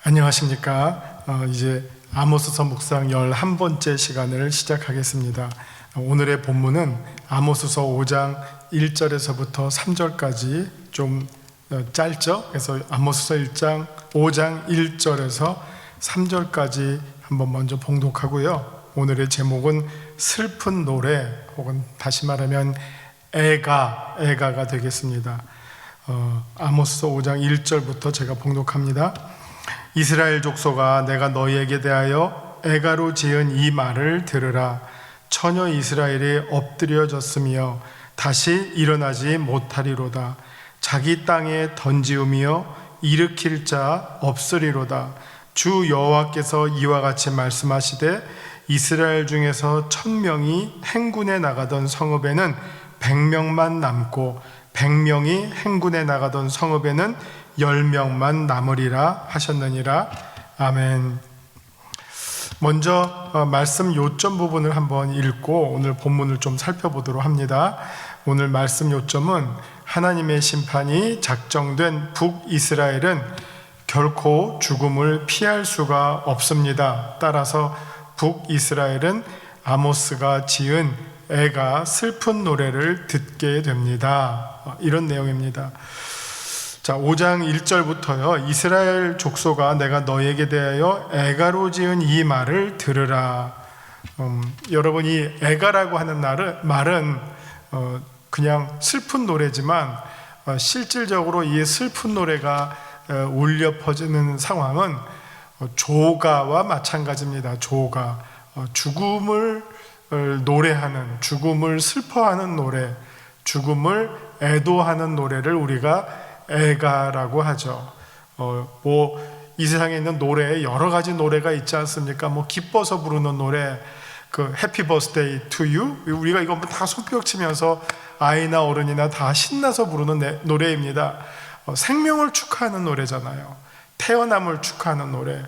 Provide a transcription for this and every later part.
안녕하십니까. 이제 아모스서 묵상 11번째 시간을 시작하겠습니다. 오늘의 본문은 아모스서 5장 1절에서부터 3절까지 좀 짧죠? 그래서 아모스서 5장 1절에서 3절까지 한번 먼저 봉독하고요. 오늘의 제목은 슬픈 노래, 혹은 다시 말하면 애가가 되겠습니다. 아모스서 5장 1절부터 제가 봉독합니다. 이스라엘 족속아, 내가 너희에게 대하여 애가로 지은 이 말을 들으라. 처녀 이스라엘이 엎드려졌으며 다시 일어나지 못하리로다. 자기 땅에 던지우며 일으킬 자 없으리로다. 주 여호와께서 이와 같이 말씀하시되, 이스라엘 중에서 1000명이 행군에 나가던 성읍에는 100명만 남고 100명이 행군에 나가던 성읍에는 10명만 남으리라 하셨느니라. 아멘. 먼저 말씀 요점 부분을 한번 읽고 오늘 본문을 좀 살펴보도록 합니다. 오늘 말씀 요점은 하나님의 심판이 작정된 북이스라엘은 결코 죽음을 피할 수가 없습니다. 따라서 북이스라엘은 아모스가 지은 애가 슬픈 노래를 듣게 됩니다. 이런 내용입니다. 자, 5장 1절부터요. 이스라엘 족속아, 내가 너에게 대하여 애가로 지은 이 말을 들으라. 여러분, 이 애가라고 하는 말은 그냥 슬픈 노래지만 실질적으로 이 슬픈 노래가 울려 퍼지는 상황은 조가와 마찬가지입니다. 조가, 죽음을 노래하는, 죽음을 슬퍼하는 노래, 죽음을 애도하는 노래를 우리가 애가라고 하죠. 이 세상에 있는 노래에 여러 가지 노래가 있지 않습니까? 기뻐서 부르는 노래, Happy Birthday to You, 우리가 이거 다 손뼉 치면서 아이나 어른이나 다 신나서 부르는 노래입니다. 생명을 축하하는 노래잖아요. 태어남을 축하하는 노래.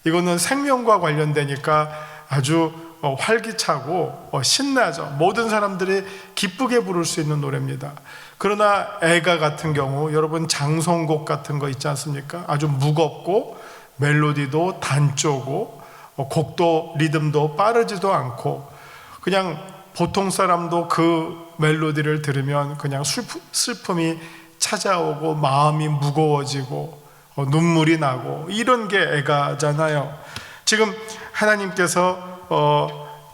이거는 생명과 관련되니까 아주 활기차고 신나죠. 모든 사람들이 기쁘게 부를 수 있는 노래입니다. 그러나 애가 같은 경우, 여러분 장송곡 같은 거 있지 않습니까? 아주 무겁고 멜로디도 단조고 곡도 리듬도 빠르지도 않고, 그냥 보통 사람도 그 멜로디를 들으면 그냥 슬픔이 찾아오고 마음이 무거워지고 눈물이 나고, 이런 게 애가잖아요. 지금 하나님께서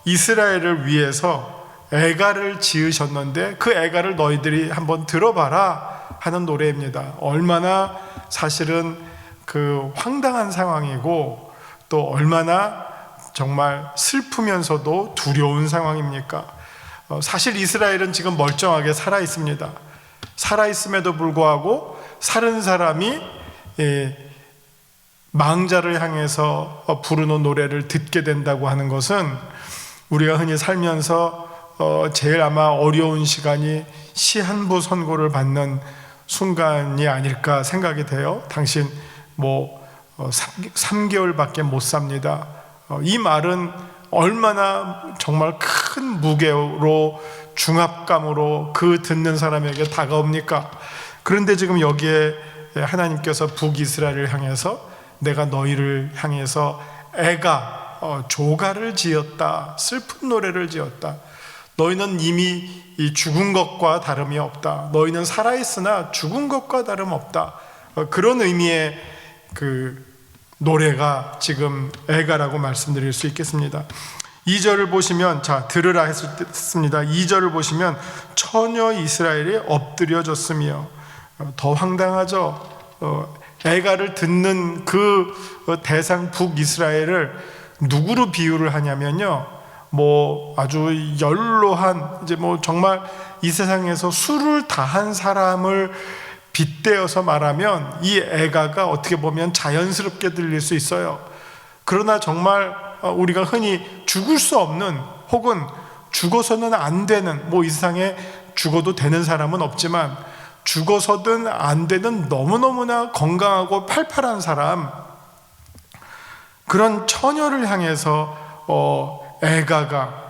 이스라엘을 위해서 애가를 지으셨는데 그 애가를 너희들이 한번 들어봐라 하는 노래입니다. 얼마나 사실은 황당한 상황이고, 또 얼마나 정말 슬프면서도 두려운 상황입니까? 사실 이스라엘은 지금 멀쩡하게 살아 있습니다. 살아 있음에도 불구하고 사는 사람이 망자를 향해서 부르는 노래를 듣게 된다고 하는 것은, 우리가 흔히 살면서 제일 아마 어려운 시간이 시한부 선고를 받는 순간이 아닐까 생각이 돼요. 당신 3개월밖에 못 삽니다. 이 말은 얼마나 정말 큰 무게로, 중압감으로 그 듣는 사람에게 다가옵니까? 그런데 지금 여기에 하나님께서 북이스라엘을 향해서, 내가 너희를 향해서 조가를 지었다, 슬픈 노래를 지었다. 너희는 이미 죽은 것과 다름이 없다. 너희는 살아있으나 죽은 것과 다름없다. 그런 의미의 노래가 지금 애가라고 말씀드릴 수 있겠습니다. 2절을 보시면, 들으라 했습니다. 2절을 보시면 처녀 이스라엘이 엎드려졌으며, 더 황당하죠. 애가를 듣는 그 대상 북이스라엘을 누구로 비유를 하냐면요, 아주 연로한, 정말 이 세상에서 수를 다한 사람을 빗대어서 말하면 이 애가가 어떻게 보면 자연스럽게 들릴 수 있어요. 그러나 정말 우리가 흔히 죽을 수 없는, 혹은 죽어서는 안 되는, 이 세상에 죽어도 되는 사람은 없지만 죽어서든 안 되는 너무너무나 건강하고 팔팔한 사람, 그런 처녀를 향해서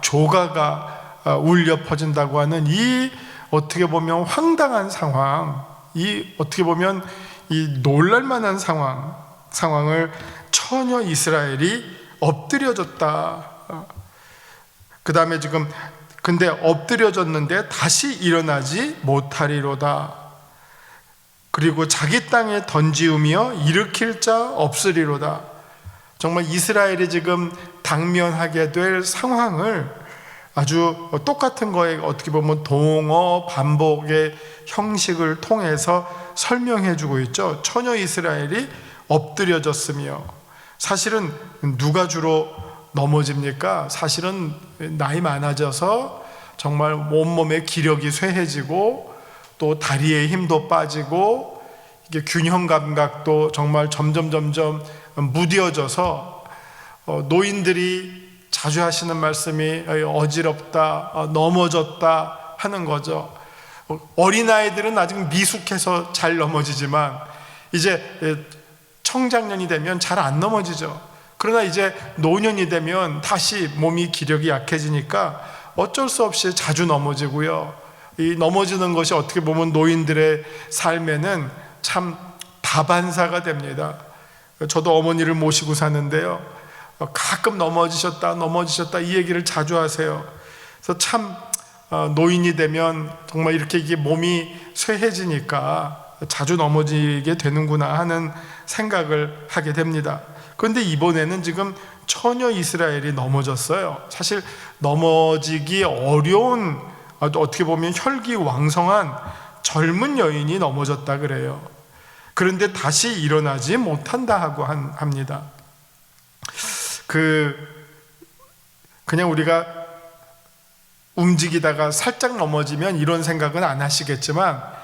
조가가 울려 퍼진다고 하는 이 어떻게 보면 황당한 상황, 이 어떻게 보면 이 놀랄만한 상황, 상황을 처녀 이스라엘이 엎드려졌다. 그 다음에 지금 근데 엎드려졌는데 다시 일어나지 못하리로다. 그리고 자기 땅에 던지우며 일으킬 자 없으리로다. 정말 이스라엘이 지금 당면하게 될 상황을 아주 똑같은 거에 어떻게 보면 동어 반복의 형식을 통해서 설명해 주고 있죠. 처녀 이스라엘이 엎드려졌으며, 사실은 누가 주로 넘어집니까? 사실은 나이 많아져서 정말 온몸의 기력이 쇠해지고 또 다리의 힘도 빠지고 이게 균형 감각도 정말 점점 무뎌져서 노인들이 자주 하시는 말씀이 어지럽다, 넘어졌다 하는 거죠. 어린아이들은 아직 미숙해서 잘 넘어지지만 이제 청장년이 되면 잘 안 넘어지죠. 그러나 이제 노년이 되면 다시 몸이 기력이 약해지니까 어쩔 수 없이 자주 넘어지고요. 이 넘어지는 것이 어떻게 보면 노인들의 삶에는 참 다반사가 됩니다. 저도 어머니를 모시고 사는데요, 가끔 넘어지셨다 이 얘기를 자주 하세요. 그래서 참 노인이 되면 정말 이렇게 이게 몸이 쇠해지니까 자주 넘어지게 되는구나 하는 생각을 하게 됩니다. 그런데 이번에는 지금 처녀 이스라엘이 넘어졌어요. 사실 넘어지기 어려운, 어떻게 보면 혈기왕성한 젊은 여인이 넘어졌다 그래요. 그런데 다시 일어나지 못한다 하고 합니다. 그냥 우리가 움직이다가 살짝 넘어지면 이런 생각은 안 하시겠지만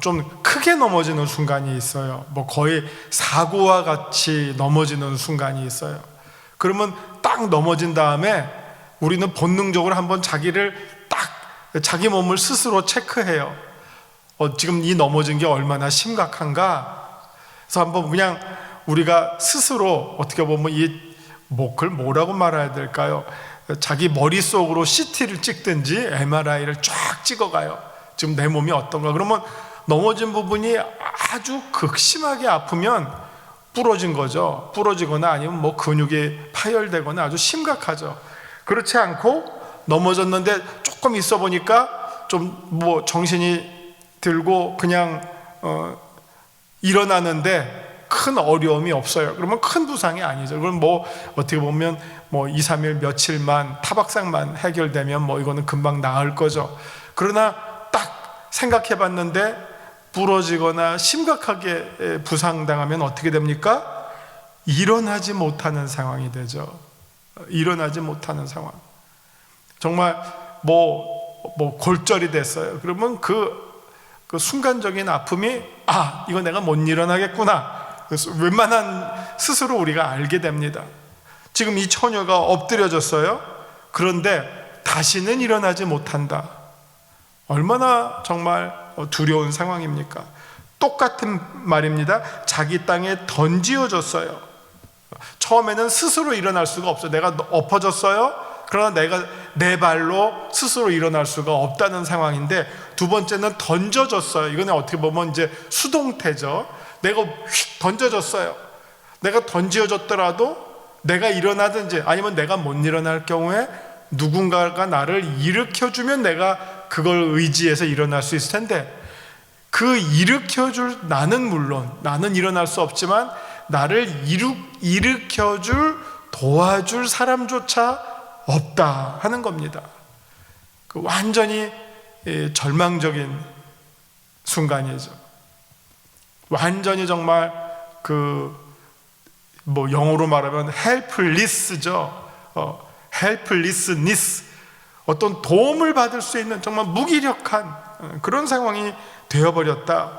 좀 크게 넘어지는 순간이 있어요. 뭐 거의 사고와 같이 넘어지는 순간이 있어요. 그러면 딱 넘어진 다음에 우리는 본능적으로 한번 자기 몸을 스스로 체크해요. 지금 이 넘어진 게 얼마나 심각한가? 그래서 한번 그냥 우리가 스스로 어떻게 보면 그걸 뭐라고 말해야 될까요? 자기 머릿속으로 CT를 찍든지 MRI를 쫙 찍어가요. 지금 내 몸이 어떤가? 그러면 넘어진 부분이 아주 극심하게 아프면 부러진 거죠. 부러지거나 아니면 뭐 근육이 파열되거나 아주 심각하죠. 그렇지 않고 넘어졌는데 조금 있어 보니까 좀 뭐 정신이 들고 그냥 일어나는데 큰 어려움이 없어요. 그러면 큰 부상이 아니죠. 그럼 뭐 어떻게 보면 뭐 2, 3일 며칠만 타박상만 해결되면 뭐 이거는 금방 나을 거죠. 그러나 딱 생각해 봤는데 부러지거나 심각하게 부상당하면 어떻게 됩니까? 일어나지 못하는 상황이 되죠. 일어나지 못하는 상황. 정말 뭐 골절이 됐어요. 그러면 그 순간적인 아픔이 이거 내가 못 일어나겠구나. 그래서 웬만한 스스로 우리가 알게 됩니다. 지금 이 처녀가 엎드려졌어요. 그런데 다시는 일어나지 못한다. 얼마나 정말 두려운 상황입니까? 똑같은 말입니다. 자기 땅에 던지어졌어요. 처음에는 스스로 일어날 수가 없어요. 내가 엎어졌어요. 그러나 내가 내 발로 스스로 일어날 수가 없다는 상황인데, 두 번째는 던져졌어요. 이거는 어떻게 보면 이제 수동태죠. 내가 휙 던져졌어요. 내가 던져졌더라도 내가 일어나든지 아니면 내가 못 일어날 경우에 누군가가 나를 일으켜주면 내가 그걸 의지해서 일어날 수 있을 텐데, 그 일으켜줄 나는 물론 나는 일어날 수 없지만 나를 일으켜줄 도와줄 사람조차 없다 하는 겁니다. 완전히 절망적인 순간이죠. 완전히 정말 뭐 영어로 말하면 helpless죠. helplessness, 어떤 도움을 받을 수 있는 정말 무기력한 그런 상황이 되어버렸다.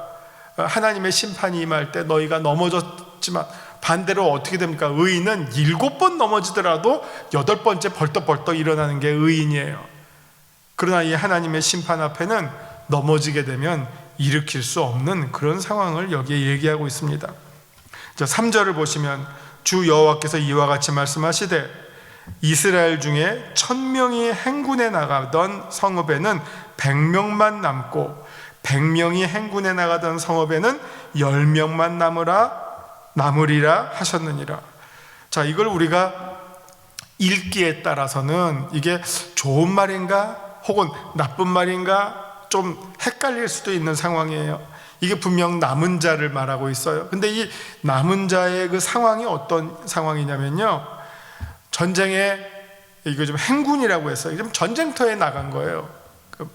하나님의 심판이 임할 때 너희가 넘어졌지만, 반대로 어떻게 됩니까? 의인은 7번 넘어지더라도 8번째 벌떡벌떡 일어나는 게 의인이에요. 그러나 이 하나님의 심판 앞에는 넘어지게 되면 일으킬 수 없는 그런 상황을 여기에 얘기하고 있습니다. 자, 3절을 보시면 주 여호와께서 이와 같이 말씀하시되 이스라엘 중에 1000명이 행군에 나가던 성읍에는 100명만 남고 100명이 행군에 나가던 성읍에는 10명만 남으라 남으리라 하셨느니라. 자, 이걸 우리가 읽기에 따라서는 이게 좋은 말인가 혹은 나쁜 말인가 좀 헷갈릴 수도 있는 상황이에요. 이게 분명 남은 자를 말하고 있어요. 근데 이 남은 자의 그 상황이 어떤 상황이냐면요, 전쟁에, 이거 좀 행군이라고 했어요. 좀 전쟁터에 나간 거예요.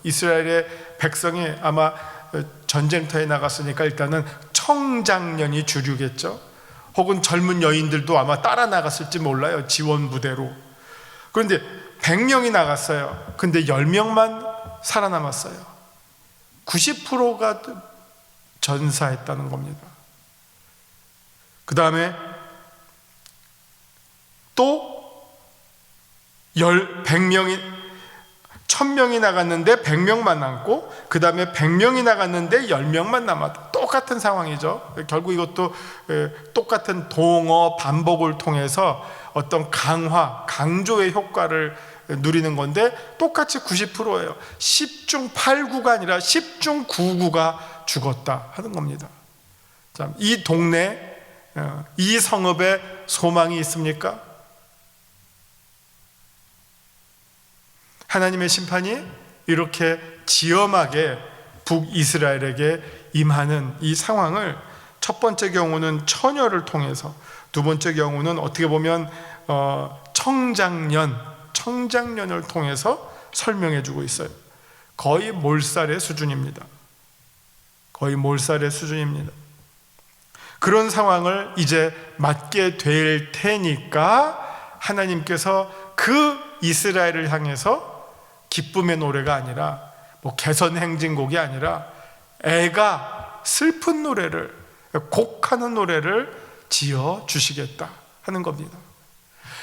이스라엘의 백성이 아마 전쟁터에 나갔으니까 일단은 청장년이 주류겠죠. 혹은 젊은 여인들도 아마 따라 나갔을지 몰라요, 지원 부대로. 그런데 100명이 나갔어요. 근데 10명만 살아남았어요. 90%가 전사했다는 겁니다. 그 다음에 또 100명이 1000명이 나갔는데 100명만 남고, 그 다음에 100명이 나갔는데 10명만 남았다. 똑같은 상황이죠. 결국 이것도 똑같은 동어 반복을 통해서 어떤 강조의 효과를 누리는 건데, 똑같이 90%예요. 10중 8구가 아니라 10중 9구가 죽었다 하는 겁니다. 자, 이 동네, 이 성읍에 소망이 있습니까? 하나님의 심판이 이렇게 지엄하게 북이스라엘에게 임하는 이 상황을 첫 번째 경우는 처녀를 통해서, 두 번째 경우는 어떻게 보면 청장년을 통해서 설명해 주고 있어요. 거의 몰살의 수준입니다. 거의 몰살의 수준입니다. 그런 상황을 이제 맞게 될 테니까 하나님께서 그 이스라엘을 향해서 기쁨의 노래가 아니라 개선 행진곡이 아니라 애가 슬픈 노래를, 곡하는 노래를 지어 주시겠다 하는 겁니다.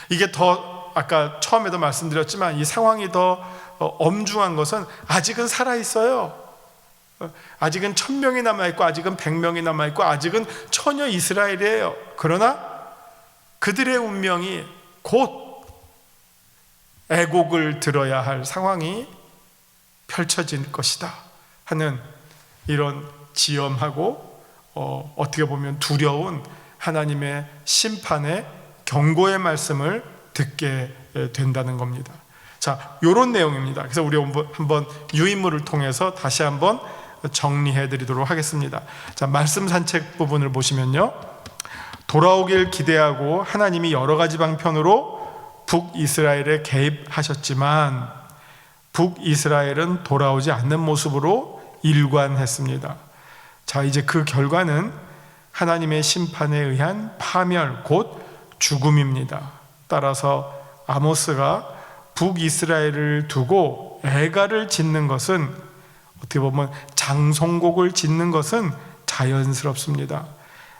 이게 더 아까 처음에도 말씀드렸지만 이 상황이 더 엄중한 것은 아직은 살아있어요. 아직은 1000명이 남아있고 아직은 100명이 남아있고 아직은 처녀 이스라엘이에요. 그러나 그들의 운명이 곧 애곡을 들어야 할 상황이 펼쳐질 것이다 하는 이런 지엄하고 어떻게 보면 두려운 하나님의 심판의 경고의 말씀을 듣게 된다는 겁니다. 자, 이런 내용입니다. 그래서 우리 한번 유인물을 통해서 다시 한번 정리해 드리도록 하겠습니다. 자, 말씀 산책 부분을 보시면요, 돌아오길 기대하고 하나님이 여러 가지 방편으로 북이스라엘에 개입하셨지만 북이스라엘은 돌아오지 않는 모습으로 일관했습니다. 자, 이제 그 결과는 하나님의 심판에 의한 파멸, 곧 죽음입니다. 따라서 아모스가 북이스라엘을 두고 애가를 짓는 것은, 어떻게 보면 장송곡을 짓는 것은 자연스럽습니다.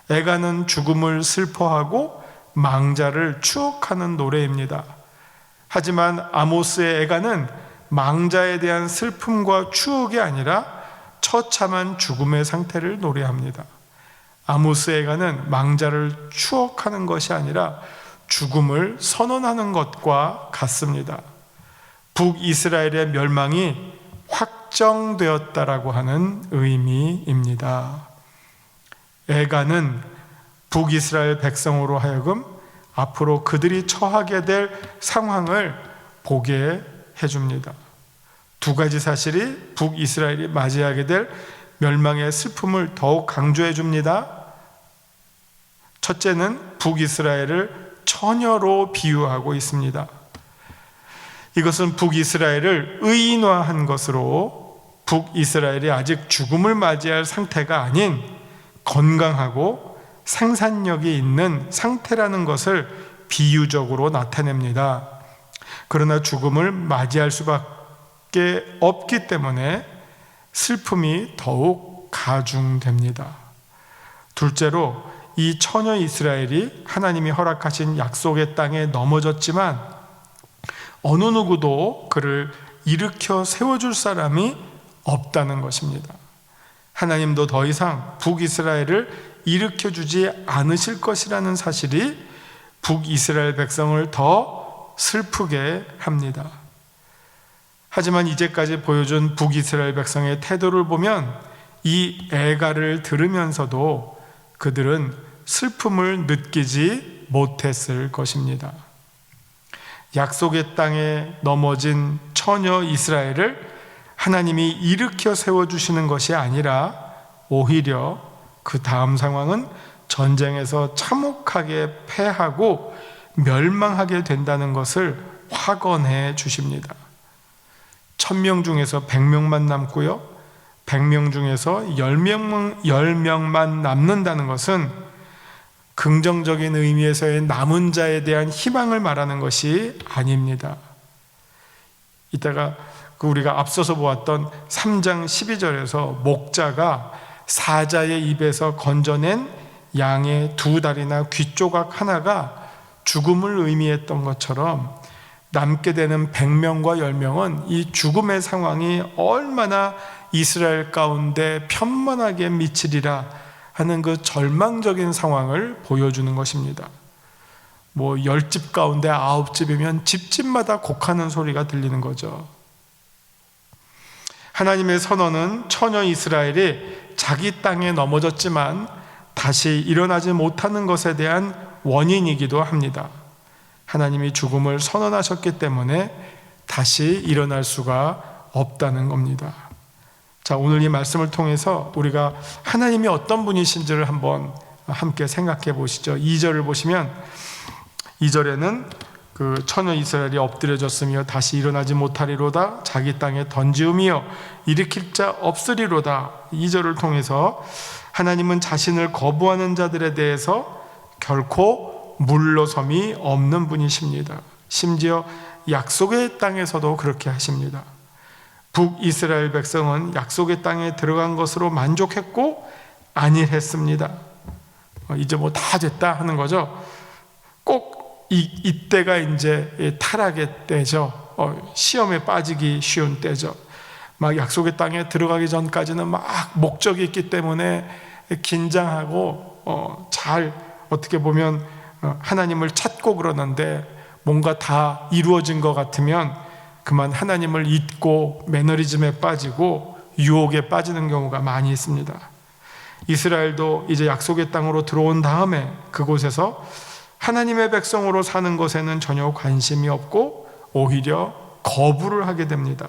애가는 죽음을 슬퍼하고 망자를 추억하는 노래입니다. 하지만 아모스의 애가는 망자에 대한 슬픔과 추억이 아니라 처참한 죽음의 상태를 노래합니다. 아모스의 애가는 망자를 추억하는 것이 아니라 죽음을 선언하는 것과 같습니다. 북이스라엘의 멸망이 확정되었다라고 하는 의미입니다. 애가는 북이스라엘 백성으로 하여금 앞으로 그들이 처하게 될 상황을 보게 해줍니다. 두 가지 사실이 북이스라엘이 맞이하게 될 멸망의 슬픔을 더욱 강조해 줍니다. 첫째는 북이스라엘을 처녀로 비유하고 있습니다. 이것은 북이스라엘을 의인화한 것으로 북이스라엘이 아직 죽음을 맞이할 상태가 아닌 건강하고 생산력이 있는 상태라는 것을 비유적으로 나타냅니다. 그러나 죽음을 맞이할 수밖에 없기 때문에 슬픔이 더욱 가중됩니다. 둘째로, 이 처녀 이스라엘이 하나님이 허락하신 약속의 땅에 넘어졌지만 어느 누구도 그를 일으켜 세워줄 사람이 없다는 것입니다. 하나님도 더 이상 북이스라엘을 일으켜주지 않으실 것이라는 사실이 북이스라엘 백성을 더 슬프게 합니다. 하지만 이제까지 보여준 북이스라엘 백성의 태도를 보면 이 애가를 들으면서도 그들은 슬픔을 느끼지 못했을 것입니다. 약속의 땅에 넘어진 처녀 이스라엘을 하나님이 일으켜 세워주시는 것이 아니라 오히려 그 다음 상황은 전쟁에서 참혹하게 패하고 멸망하게 된다는 것을 확언해 주십니다. 1000명 중에서 100명만 남고요, 100명 중에서 10명만 남는다는 것은 긍정적인 의미에서의 남은 자에 대한 희망을 말하는 것이 아닙니다. 이따가 우리가 앞서서 보았던 3장 12절에서 목자가 사자의 입에서 건져낸 양의 2다리나 귀조각 하나가 죽음을 의미했던 것처럼 남게 되는 100명과 10명은 이 죽음의 상황이 얼마나 이스라엘 가운데 편만하게 미치리라 하는 그 절망적인 상황을 보여주는 것입니다. 10집 가운데 9집이면 집집마다 곡하는 소리가 들리는 거죠. 하나님의 선언은 처녀 이스라엘이 자기 땅에 넘어졌지만 다시 일어나지 못하는 것에 대한 원인이기도 합니다. 하나님이 죽음을 선언하셨기 때문에 다시 일어날 수가 없다는 겁니다. 자, 오늘 이 말씀을 통해서 우리가 하나님이 어떤 분이신지를 한번 함께 생각해 보시죠. 2절을 보시면 2절에는 그 처녀 이스라엘이 엎드려졌으며 다시 일어나지 못하리로다. 자기 땅에 던지우며 일으킬 자 없으리로다. 2절을 통해서 하나님은 자신을 거부하는 자들에 대해서 결코 물러섬이 없는 분이십니다. 심지어 약속의 땅에서도 그렇게 하십니다. 북이스라엘 백성은 약속의 땅에 들어간 것으로 만족했고 안일했습니다. 이제 다 됐다 하는 거죠. 꼭 이때가 이제 타락의 때죠. 시험에 빠지기 쉬운 때죠. 막 약속의 땅에 들어가기 전까지는 막 목적이 있기 때문에 긴장하고 잘 어떻게 보면 하나님을 찾고 그러는데 뭔가 다 이루어진 것 같으면 그만 하나님을 잊고 매너리즘에 빠지고 유혹에 빠지는 경우가 많이 있습니다. 이스라엘도 이제 약속의 땅으로 들어온 다음에 그곳에서 하나님의 백성으로 사는 것에는 전혀 관심이 없고 오히려 거부를 하게 됩니다.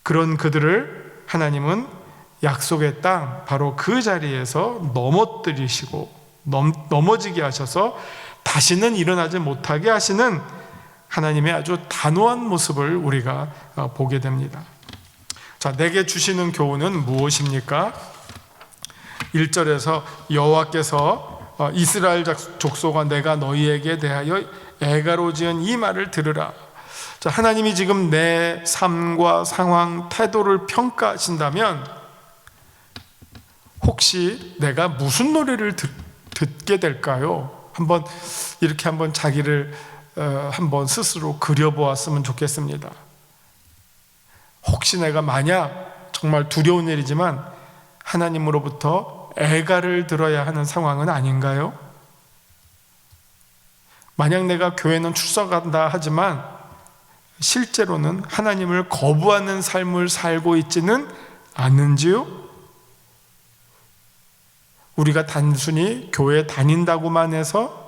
그런 그들을 하나님은 약속의 땅, 바로 그 자리에서 넘어뜨리시고 넘어지게 하셔서 다시는 일어나지 못하게 하시는 하나님의 아주 단호한 모습을 우리가 보게 됩니다. 자, 내게 주시는 교훈은 무엇입니까? 1절에서 여호와께서 이스라엘 족속아 내가 너희에게 대하여 애가로 지은 이 말을 들으라. 자, 하나님이 지금 내 삶과 상황, 태도를 평가하신다면 혹시 내가 무슨 노래를 듣게 될까요? 이렇게 한번 자기를 한번 스스로 그려보았으면 좋겠습니다. 혹시 내가 만약 정말 두려운 일이지만 하나님으로부터 애가를 들어야 하는 상황은 아닌가요? 만약 내가 교회는 출석한다 하지만 실제로는 하나님을 거부하는 삶을 살고 있지는 않는지요? 우리가 단순히 교회 다닌다고만 해서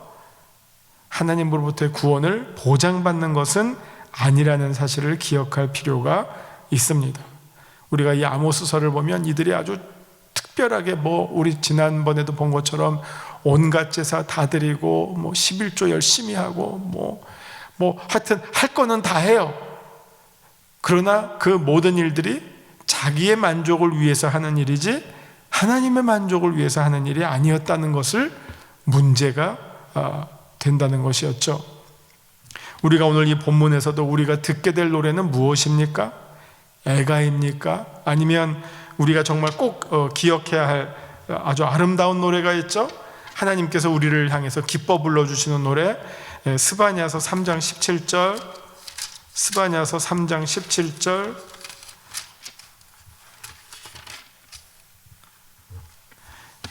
하나님으로부터의 구원을 보장받는 것은 아니라는 사실을 기억할 필요가 있습니다. 우리가 이 아모스서를 보면 이들이 아주 특별하게 우리 지난번에도 본 것처럼 온갖 제사 다 드리고 11조 열심히 하고 하여튼 할 거는 다 해요. 그러나 그 모든 일들이 자기의 만족을 위해서 하는 일이지 하나님의 만족을 위해서 하는 일이 아니었다는 것을 문제가 된다는 것이었죠. 우리가 오늘 이 본문에서도 우리가 듣게 될 노래는 무엇입니까? 애가입니까? 아니면 우리가 정말 꼭 기억해야 할 아주 아름다운 노래가 있죠? 하나님께서 우리를 향해서 기뻐 불러주시는 노래, 스바냐서 3장 17절, 스바냐서 3장 17절,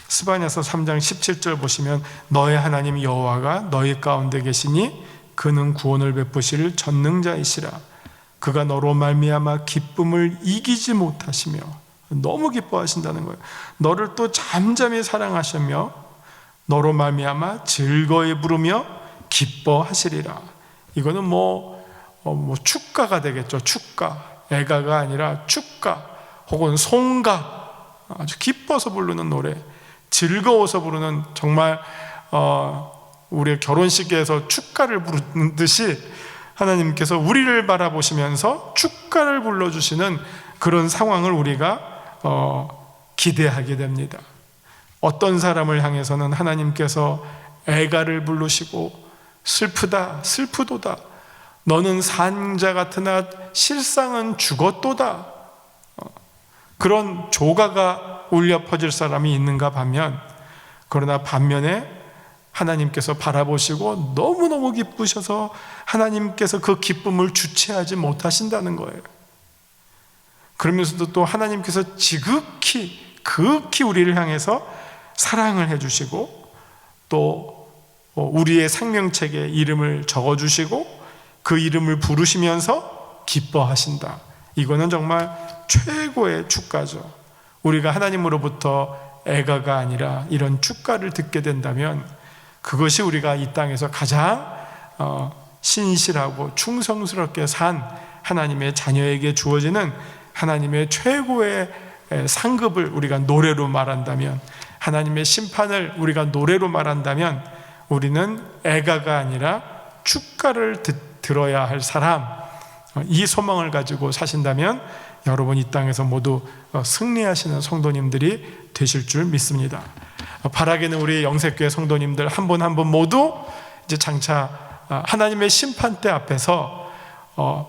스바냐서 3장 17절 보시면 너의 하나님 여호와가 너희 가운데 계시니 그는 구원을 베푸실 전능자이시라. 그가 너로 말미암아 기쁨을 이기지 못하시며, 너무 기뻐하신다는 거예요. 너를 또 잠잠히 사랑하시며 너로 말미암아 즐거이 부르며 기뻐하시리라. 이거는 축가가 되겠죠. 축가. 애가가 아니라 축가 혹은 송가. 아주 기뻐서 부르는 노래, 즐거워서 부르는, 정말 우리의 결혼식에서 축가를 부르는 듯이 하나님께서 우리를 바라보시면서 축가를 불러주시는 그런 상황을 우리가 기대하게 됩니다. 어떤 사람을 향해서는 하나님께서 애가를 부르시고 슬프다 슬프도다 너는 산자 같으나 실상은 죽었도다, 그런 조가가 울려 퍼질 사람이 있는가 반면, 그러나 반면에 하나님께서 바라보시고 너무너무 기쁘셔서 하나님께서 그 기쁨을 주체하지 못하신다는 거예요. 그러면서도 또 하나님께서 지극히 극히 우리를 향해서 사랑을 해주시고 또 우리의 생명책에 이름을 적어주시고 그 이름을 부르시면서 기뻐하신다. 이거는 정말 최고의 축가죠. 우리가 하나님으로부터 애가가 아니라 이런 축가를 듣게 된다면 그것이 우리가 이 땅에서 가장 신실하고 충성스럽게 산 하나님의 자녀에게 주어지는 하나님의 최고의 상급을 우리가 노래로 말한다면, 하나님의 심판을 우리가 노래로 말한다면, 우리는 애가가 아니라 축가를 들어야 할 사람, 이 소망을 가지고 사신다면 여러분 이 땅에서 모두 승리하시는 성도님들이 되실 줄 믿습니다. 바라기는 우리 영색교회 성도님들 한 분 한 분 모두 이제 장차 하나님의 심판대 앞에서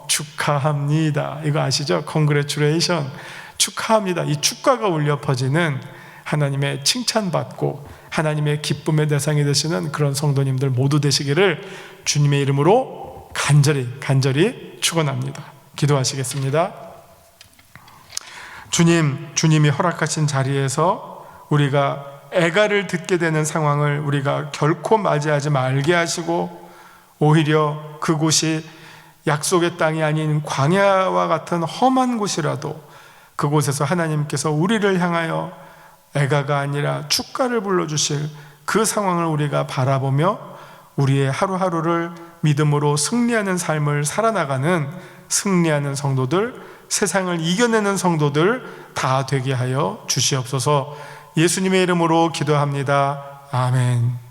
축하합니다, 이거 아시죠? Congratulation, 축하합니다. 이 축가가 울려 퍼지는 하나님의 칭찬받고 하나님의 기쁨의 대상이 되시는 그런 성도님들 모두 되시기를 주님의 이름으로 간절히 축원합니다. 기도하시겠습니다. 주님이 허락하신 자리에서 우리가 애가를 듣게 되는 상황을 우리가 결코 맞이하지 말게 하시고, 오히려 그곳이 약속의 땅이 아닌 광야와 같은 험한 곳이라도 그곳에서 하나님께서 우리를 향하여 애가가 아니라 축가를 불러주실 그 상황을 우리가 바라보며 우리의 하루하루를 믿음으로 승리하는 삶을 살아나가는 승리하는 성도들, 세상을 이겨내는 성도들 다 되게 하여 주시옵소서. 예수님의 이름으로 기도합니다. 아멘.